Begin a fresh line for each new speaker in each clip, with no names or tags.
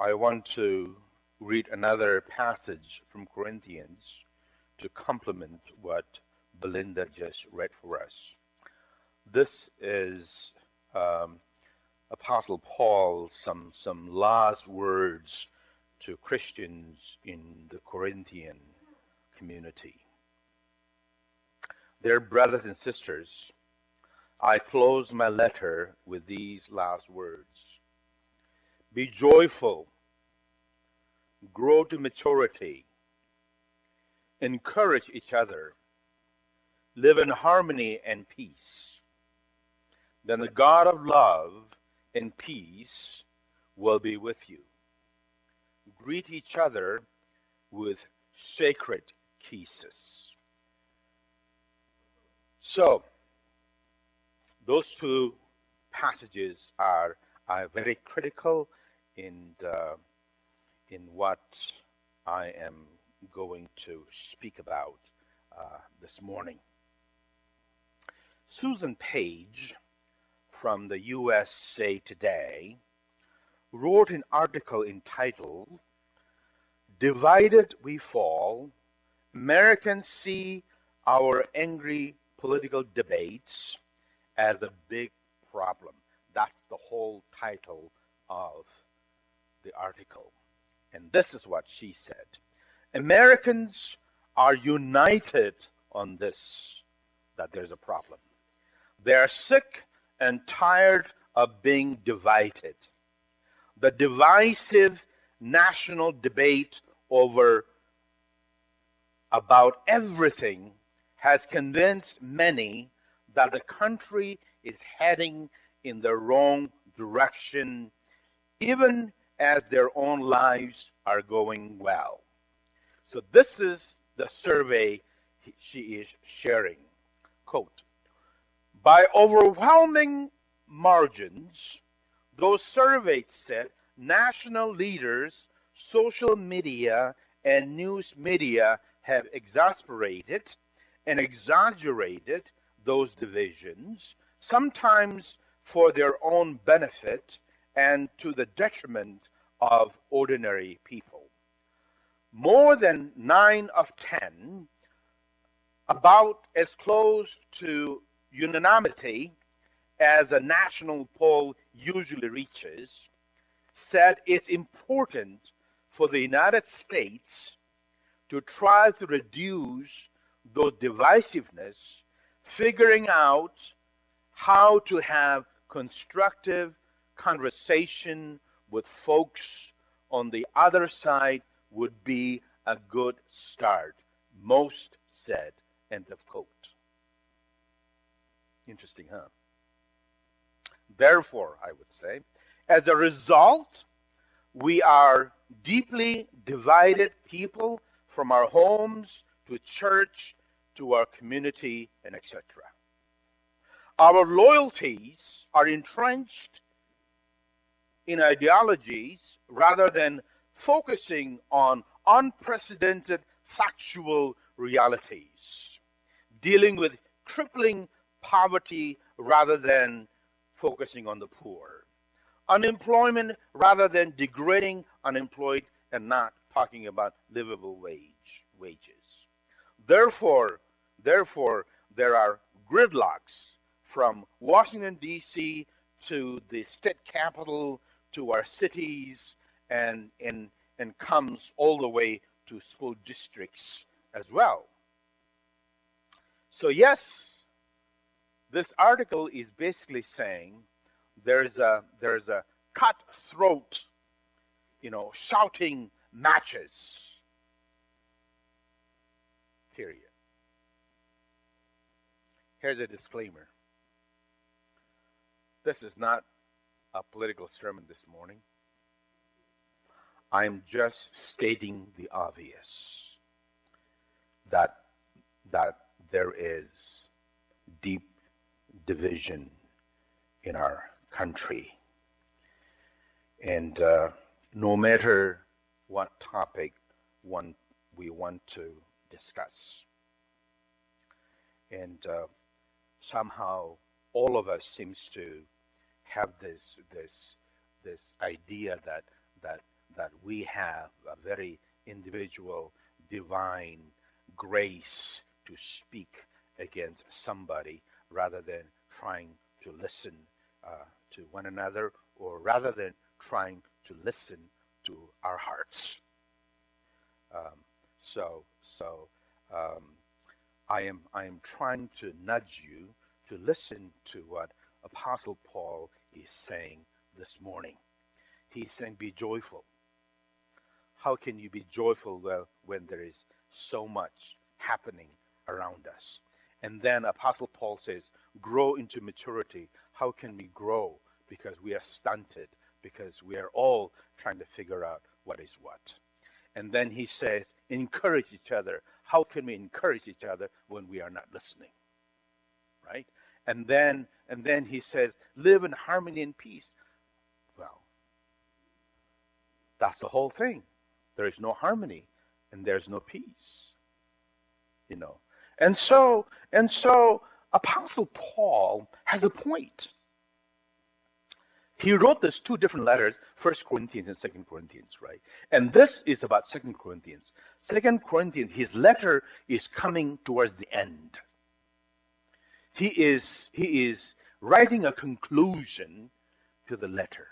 I want to read another passage from Corinthians to complement what Belinda just read for us. This is Apostle Paul, some last words to Christians in the Corinthian community. Dear brothers and sisters, I close my letter with these last words. Be joyful, grow to maturity, encourage each other, live in harmony and peace. Then the God of love and peace will be with you. Greet each other with sacred kisses. So, those two passages are very critical in what I am going to speak about this morning. Susan Page from the USA Today wrote an article entitled, "Divided We Fall, Americans See Our Angry Political Debates as a Big Problem." That's the whole title of the article. And this is what she said. Americans are united on this, that there's a problem. They are sick and tired of being divided. The divisive national debate about everything has convinced many that the country is heading in the wrong direction, even as their own lives are going well. So this is the survey she is sharing. Quote, by overwhelming margins, those surveyed said national leaders, social media, and news media have exasperated and exaggerated those divisions, sometimes for their own benefit and to the detriment of ordinary people. More than 9 of 10, about as close to unanimity as a national poll usually reaches, said it's important for the United States to try to reduce those divisiveness, figuring out how to have constructive conversation with folks on the other side would be a good start. Most said, end of quote. Interesting, huh? Therefore, I would say, as a result, we are deeply divided people from our homes to church to our community and etc. Our loyalties are entrenched in ideologies rather than focusing on unprecedented factual realities, dealing with crippling poverty rather than focusing on the poor, unemployment rather than degrading unemployed and not talking about livable wages. Therefore, there are gridlocks from Washington, D.C. to the state capital to our cities and comes all the way to school districts as well. So yes, this article is basically saying there's a cutthroat, shouting matches. Period. Here's a disclaimer. This is not a political sermon this morning. I'm just stating the obvious, that there is deep division in our country. And no matter what topic we want to discuss. And somehow all of us seems to have this idea that that we have a very individual, divine grace to speak against somebody rather than trying to listen to one another, or rather than trying to listen to our hearts. I am trying to nudge you to listen to what Apostle Paul is saying this morning. He's saying, be joyful. How can you be joyful when there is so much happening around us? And then Apostle Paul says, grow into maturity. How can we grow? Because we are stunted, because we are all trying to figure out what is what. And then he says, encourage each other. How can we encourage each other when we are not listening? Right? And then he says, live in harmony and peace. Well, that's the whole thing. There is no harmony and there's no peace. And so Apostle Paul has a point. He wrote these two different letters, 1 Corinthians and 2 Corinthians, right? And this is about 2 Corinthians. 2 Corinthians, his letter is coming towards the end. He is writing a conclusion to the letter.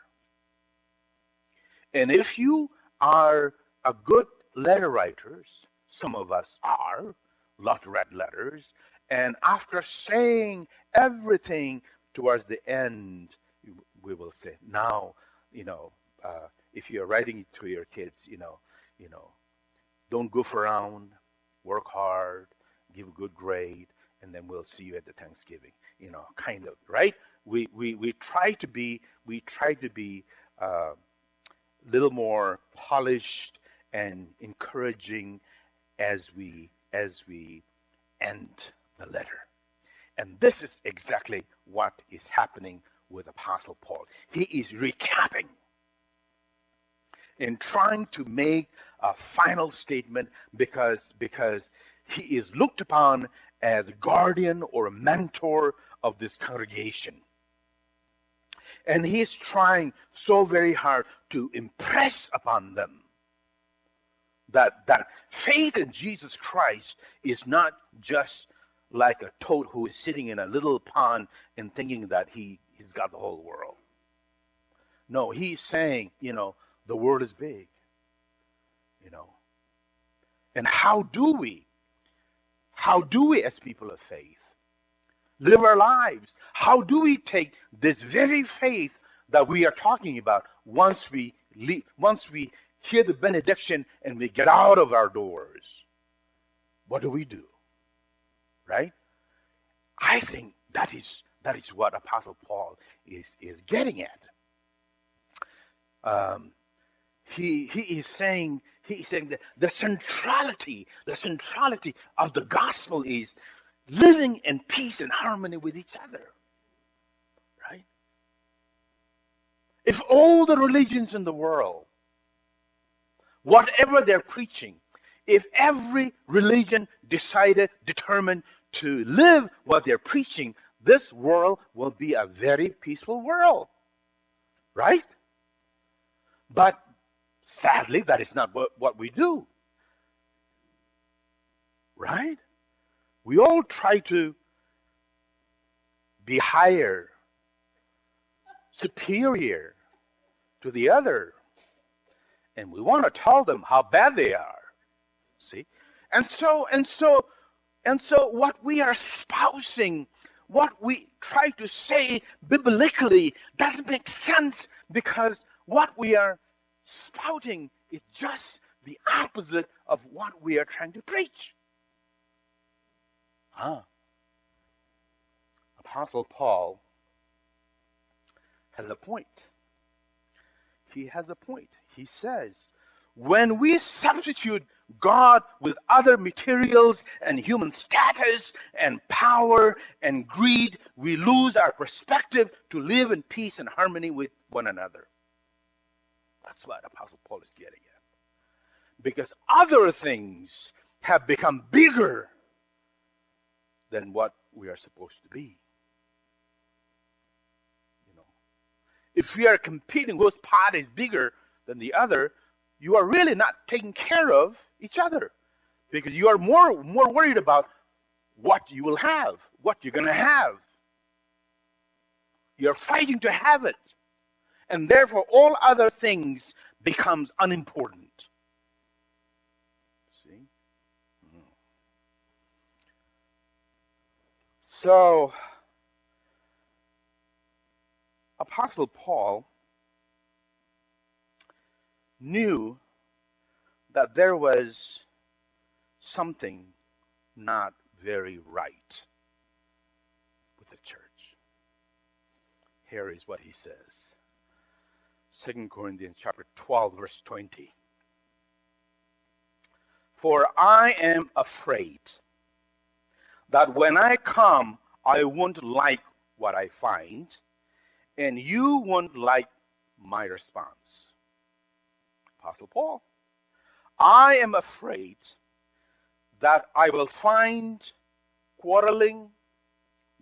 And if you are a good letter writers, some of us are, lot of read letters, and after saying everything towards the end, we will say, now, if you're writing it to your kids, don't goof around, work hard, give a good grade, and then we'll see you at the Thanksgiving, kind of, right? We try to be a little more polished and encouraging as we end the letter. And this is exactly what is happening with Apostle Paul. He is recapping and trying to make a final statement because he is looked upon as a guardian or a mentor of this congregation. And he is trying so very hard to impress upon them that faith in Jesus Christ is not just like a toad who is sitting in a little pond and thinking that he's got the whole world. No, he's saying, the world is big. And how do we as people of faith live our lives? How do we take this very faith that we are talking about once we hear the benediction and we get out of our doors? What do we do? Right? I think that is what Apostle Paul is getting at. He is saying that the centrality of the gospel is living in peace and harmony with each other. Right? If all the religions in the world, whatever they're preaching, if every religion determined to live what they're preaching, this world will be a very peaceful world. Right? But sadly, that is not what we do. Right? We all try to be higher, superior to the other. And we want to tell them how bad they are. See? And so what we are espousing, what we try to say biblically doesn't make sense, because what we are spouting is just the opposite of what we are trying to preach. Apostle Paul has a point. He has a point. He says, when we substitute God with other materials and human status and power and greed, we lose our perspective to live in peace and harmony with one another. That's what Apostle Paul is getting at. Because other things have become bigger than what we are supposed to be. If we are competing, whose pot is bigger than the other, you are really not taking care of each other, because you are more worried about what you will have, what you're going to have. You're fighting to have it. And therefore, all other things becomes unimportant. See? So, Apostle Paul knew that there was something not very right with the church. Here is what he says. 2 Corinthians chapter 12, verse 20. For I am afraid that when I come, I won't like what I find, and you won't like my response. Apostle Paul. I am afraid that I will find quarreling,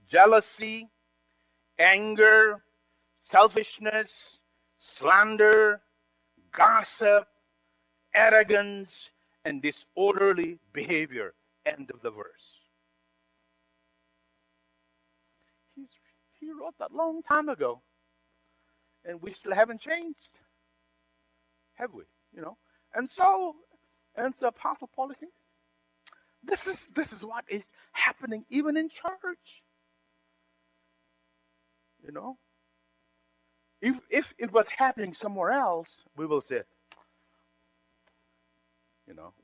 jealousy, anger, selfishness, slander, gossip, arrogance, and disorderly behavior. End of the verse. He wrote that long time ago, and we still haven't changed, have we? And so Apostle Paul is saying, this is what is happening even in church. If it was happening somewhere else, we will say,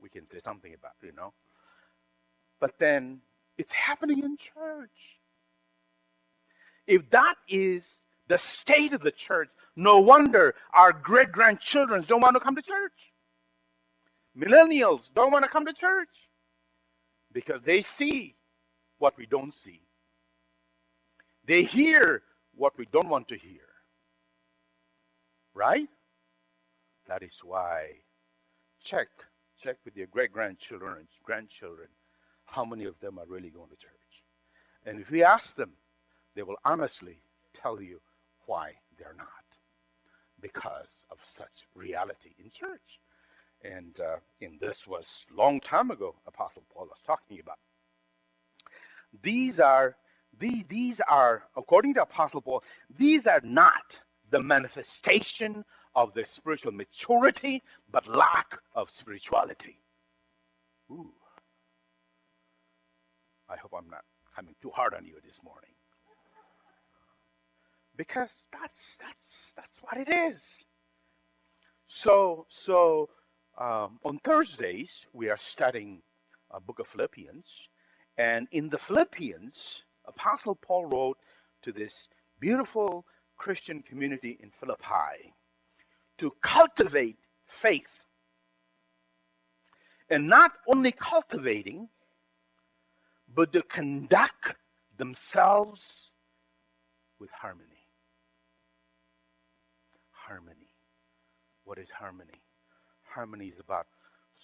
we can say something about it, But then it's happening in church. If that is the state of the church, no wonder our great-grandchildren don't want to come to church. Millennials don't want to come to church because they see what we don't see. They hear what we don't want to hear. Right? That is why check with your great-grandchildren and grandchildren how many of them are really going to church. And if we ask them, they will honestly tell you why they're not. Because of such reality in church. And this was long time ago, Apostle Paul was talking about. These are, according to Apostle Paul, these are not the manifestation of the spiritual maturity, but lack of spirituality. Ooh. I hope I'm not coming too hard on you this morning. Because that's what it is. So on Thursdays we are studying a book of Philippians, and in the Philippians, Apostle Paul wrote to this beautiful Christian community in Philippi to cultivate faith, and not only cultivating, but to conduct themselves with harmony. Harmony. What is harmony? Harmony is about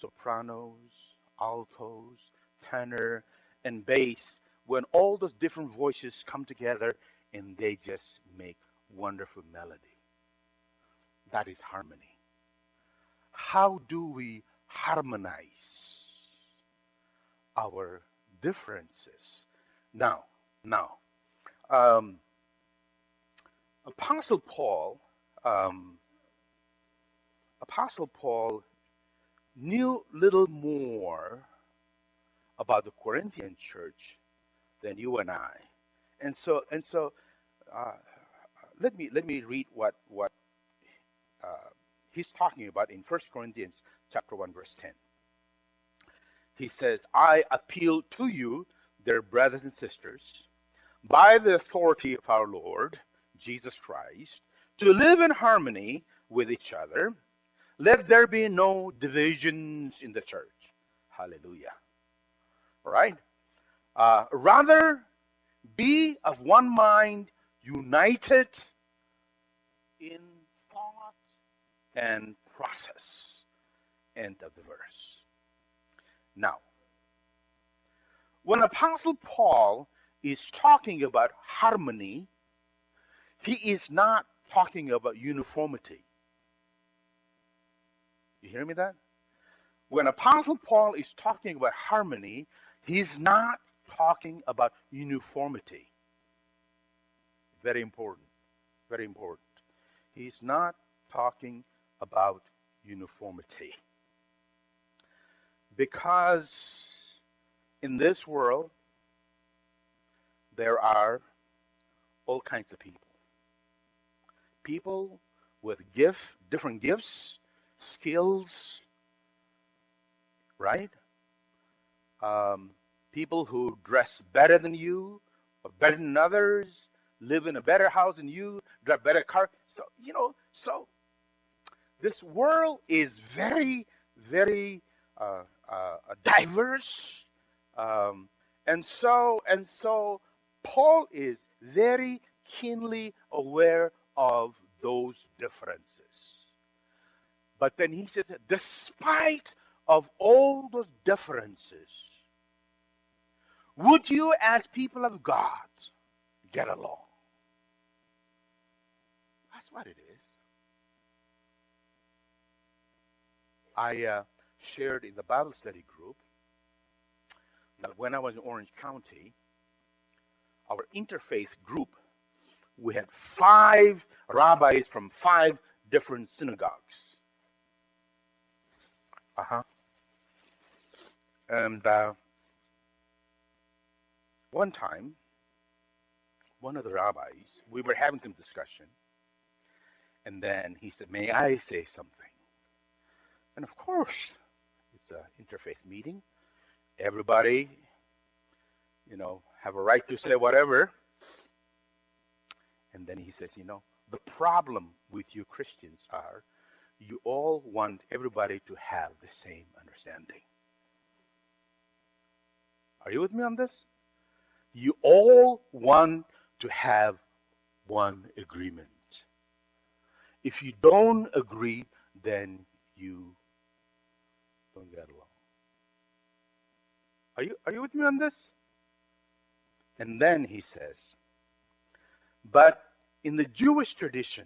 sopranos, altos, tenor, and bass, when all those different voices come together and they just make wonderful melody. That is harmony. How do we harmonize our differences? Now, Apostle Paul knew little more about the Corinthian church than you and I, and so let me read what he's talking about in 1 Corinthians chapter 1 verse 10. He says, "I appeal to you, dear brothers and sisters, by the authority of our Lord Jesus Christ, to live in harmony with each other. Let there be no divisions in the church." Hallelujah. All right? Rather, be of one mind, united in thought and process. End of the verse. Now, when Apostle Paul is talking about harmony, he is not talking about uniformity. You hear me that? When Apostle Paul is talking about harmony, he's not talking about uniformity. Very important. Very important. He's not talking about uniformity. Because in this world, there are all kinds of people. People with different gifts, skills, right? People who dress better than you, or better than others, live in a better house than you, drive better car. So, so this world is very, very diverse. And so Paul is very keenly aware of those differences. But then he says that despite of all those differences, would you as people of God get along? That's what it is. I shared in the Bible study group that when I was in Orange County, our interfaith group, we had 5 rabbis from 5 different synagogues. And one time, one of the rabbis, we were having some discussion, and then he said, "May I say something?" And of course, it's an interfaith meeting. Everybody, have a right to say whatever. And then he says, the problem with you Christians are you all want everybody to have the same understanding. Are you with me on this? You all want to have one agreement. If you don't agree, then you don't get along. Are you with me on this? And then he says, but in the Jewish tradition,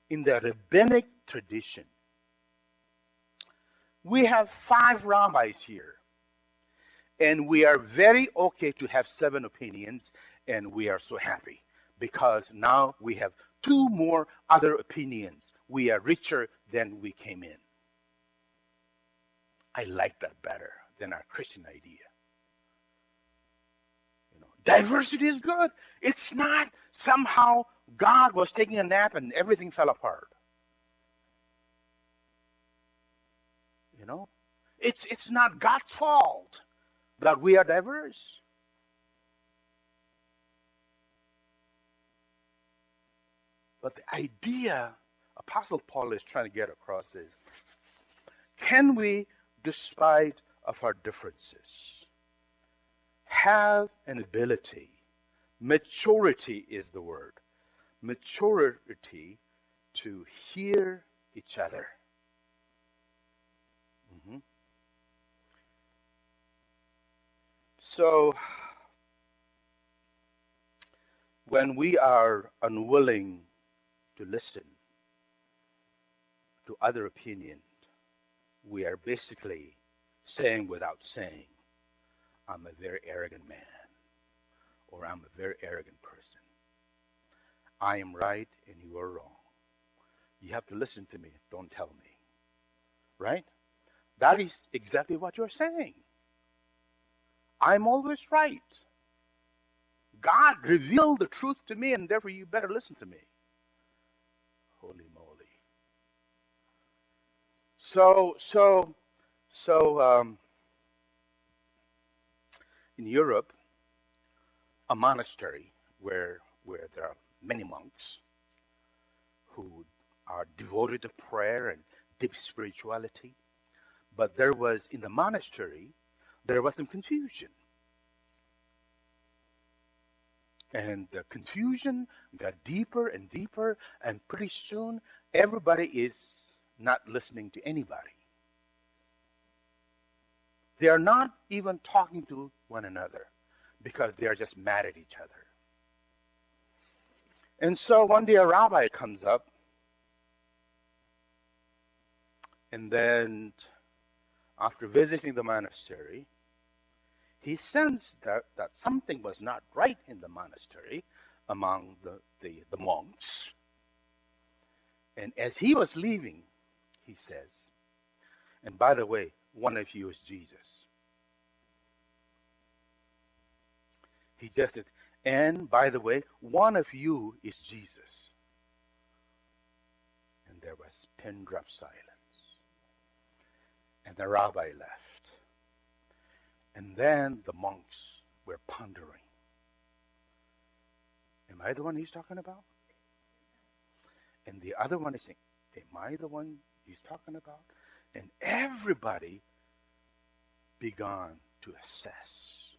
in the rabbinic tradition, we have 5 rabbis here. And we are very okay to have 7 opinions, and we are so happy because now we have 2 more other opinions. We are richer than we came in. I like that better than our Christian idea. Diversity is good. It's not somehow God was taking a nap and everything fell apart. It's not God's fault that we are diverse. But the idea Apostle Paul is trying to get across is, can we, despite of our differences, have an ability, maturity is the word, maturity to hear each other? So, when we are unwilling to listen to other opinions, we are basically saying without saying, I'm a very arrogant man, or I'm a very arrogant person. I am right and you are wrong. You have to listen to me, don't tell me. Right? That is exactly what you're saying. I'm always right. God revealed the truth to me, and therefore you better listen to me. Holy moly. So in Europe, a monastery where there are many monks who are devoted to prayer and deep spirituality, but there was, in the monastery, there was some confusion. And the confusion got deeper and deeper, and pretty soon everybody is not listening to anybody. They are not even talking to one another because they are just mad at each other. And so one day a rabbi comes up And then, after visiting the monastery, he sensed that something was not right in the monastery among the monks. And as he was leaving, he says, and by the way, one of you is Jesus. He just said, and by the way, one of you is Jesus. And there was pin drop silence. And the rabbi left. And then the monks were pondering. Am I the one he's talking about? And the other one is saying, am I the one he's talking about? And everybody began to assess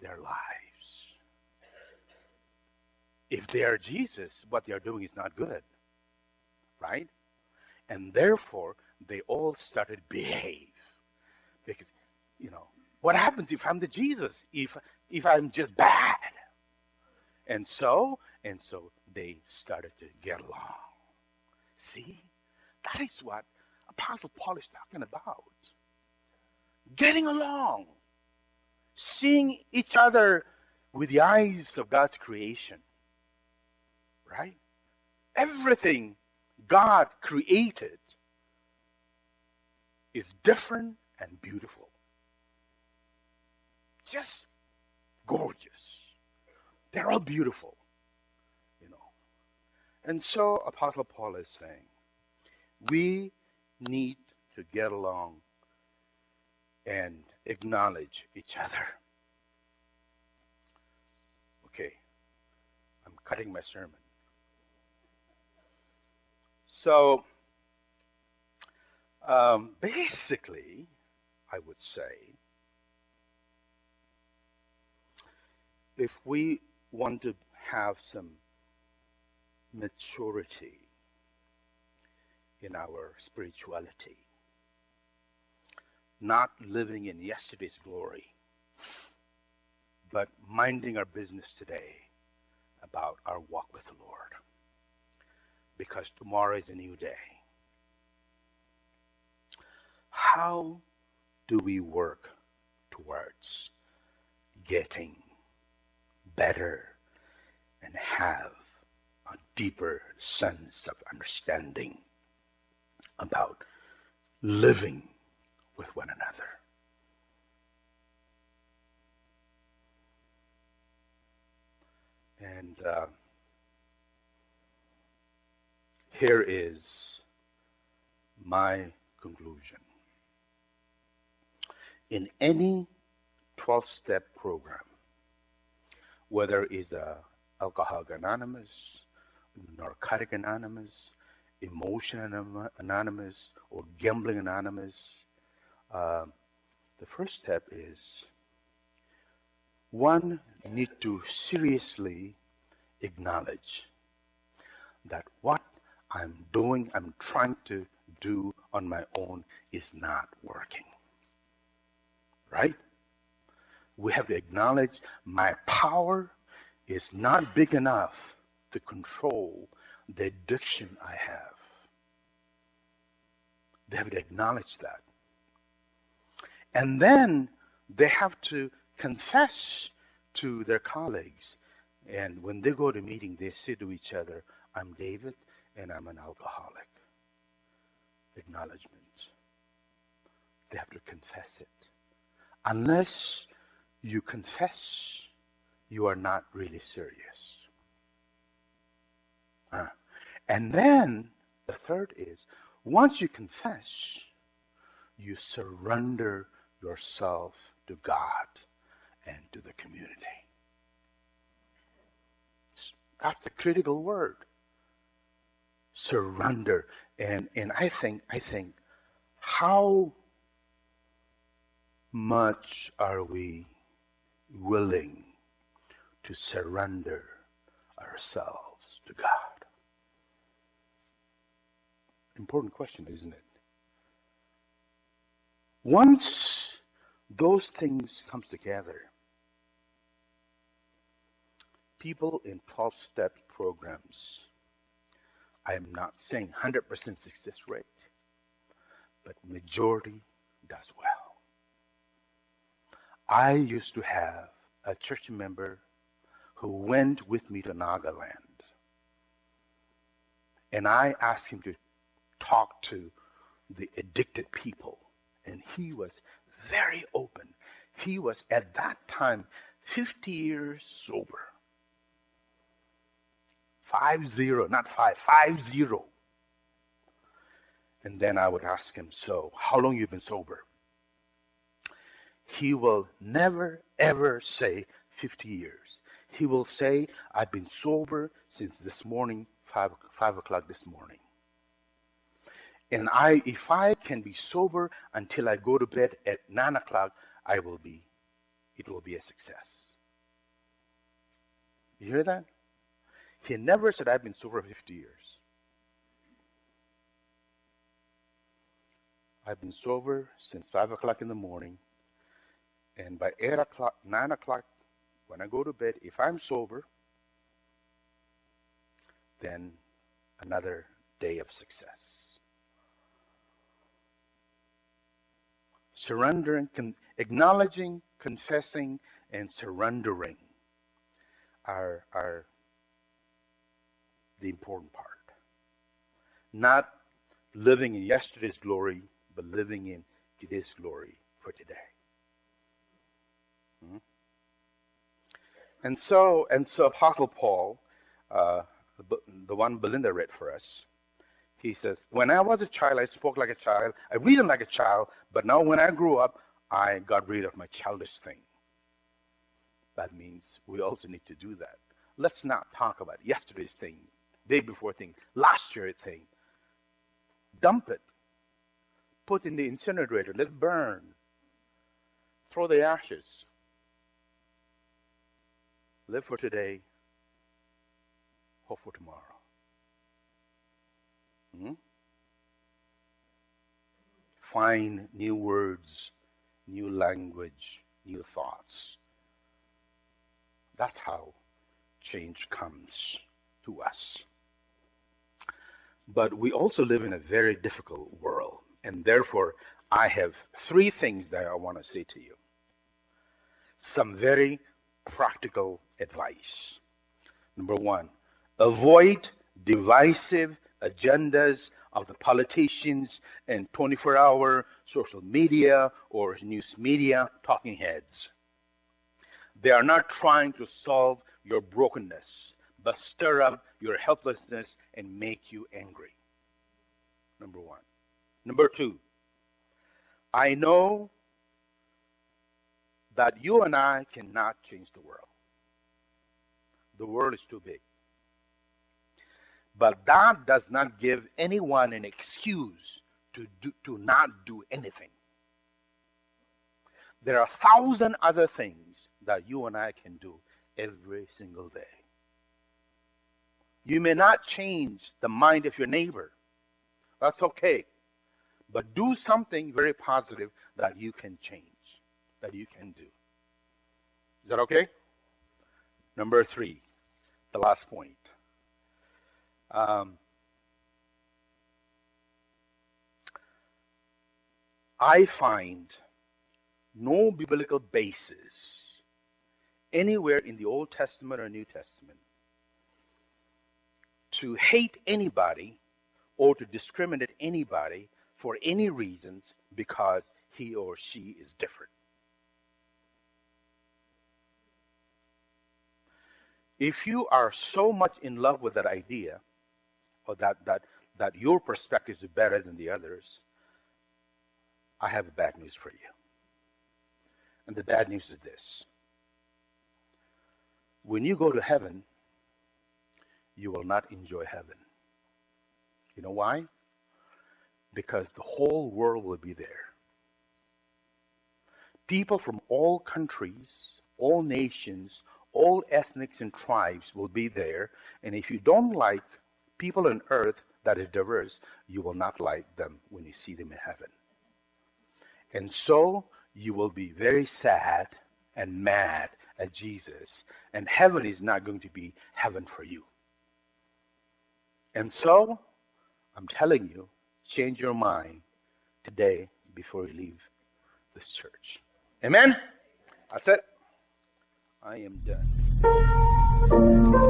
their lives. If they are Jesus, what they are doing is not good. Right? And therefore, they all started to behave. Because, what happens if I'm the Jesus? If I'm just bad? And so they started to get along. See? That is what Apostle Paul is talking about. Getting along. Seeing each other with the eyes of God's creation. Right? Everything God created is different and beautiful. Just gorgeous. They're all beautiful. And so Apostle Paul is saying, we need to get along and acknowledge each other. Okay, I'm cutting my sermon. So, basically, I would say, if we want to have some maturity in our spirituality, not living in yesterday's glory, but minding our business today about our walk with the Lord. Because tomorrow is a new day. How do we work towards getting better and have a deeper sense of understanding about living with one another? And here is my conclusion. In any 12-step program, whether it's Alcoholic Anonymous, Narcotic Anonymous, Emotion Anonymous, or Gambling Anonymous, the first step is one need to seriously acknowledge that what I'm trying to do on my own is not working. Right? We have to acknowledge my power is not big enough to control the addiction I have. They have to acknowledge that. And then they have to confess to their colleagues. And when they go to meeting, they say to each other, I'm David and I'm an alcoholic. Acknowledgement. They have to confess it. Unless you confess, you are not really serious. And then the third is, once you confess, you surrender yourself to God and to the community. That's a critical word. Surrender. And I think how much are we willing to surrender ourselves to God? Important question, isn't it? Once those things come together, people in 12-step programs, I am not saying 100% success rate, but majority does well. I used to have a church member who went with me to Nagaland, and I asked him to talk to the addicted people, and he was very open. He was at that time 50 years sober. 50, not 5, 50. And then I would ask him, so how long you been sober? He will never ever say 50 years. He will say, I've been sober since this morning, 5 o'clock this morning. And if I can be sober until I go to bed at 9 o'clock, it will be a success. You hear that? He never said, I've been sober 50 years. I've been sober since 5 o'clock in the morning, and by 8 o'clock, 9 o'clock, when I go to bed, if I'm sober, then another day of success. Surrendering, acknowledging, confessing, and surrendering are the important part. Not living in yesterday's glory, but living in today's glory for today. And so Apostle Paul, the one Belinda read for us, he says, when I was a child, I spoke like a child, I reasoned like a child, but now when I grew up, I got rid of my childish thing. That means we also need to do that. Let's not talk about yesterday's thing, day before thing, last year thing. Dump it. Put in the incinerator. Let it burn. Throw the ashes. Live for today. Hope for tomorrow. Find new words, new language, new thoughts. That's how change comes to us. But we also live in a very difficult world, and therefore I have 3 things that I want to say to you. Some very practical advice. Number 1, avoid divisive agendas of the politicians and 24-hour social media or news media talking heads. They are not trying to solve your brokenness, but stir up your helplessness and make you angry. Number 1. Number 2, I know that you and I cannot change the world. The world is too big. But that does not give anyone an excuse to not do anything. There are 1,000 other things that you and I can do every single day. You may not change the mind of your neighbor. That's okay. But do something very positive that you can change, that you can do. Is that okay? Number 3, the last point. I find no biblical basis anywhere in the Old Testament or New Testament to hate anybody or to discriminate anybody for any reasons because he or she is different. If you are so much in love with that idea, or that your perspective is better than the others, I have bad news for you. And the bad news is this. When you go to heaven, you will not enjoy heaven. You know why? Because the whole world will be there. People from all countries, all nations, all ethnics and tribes will be there. And if you don't like people on earth that is diverse, you will not like them when you see them in heaven. And so you will be very sad and mad at Jesus, and heaven is not going to be heaven for you. And so, I'm telling you, change your mind today before you leave this church. Amen? That's it. I am done.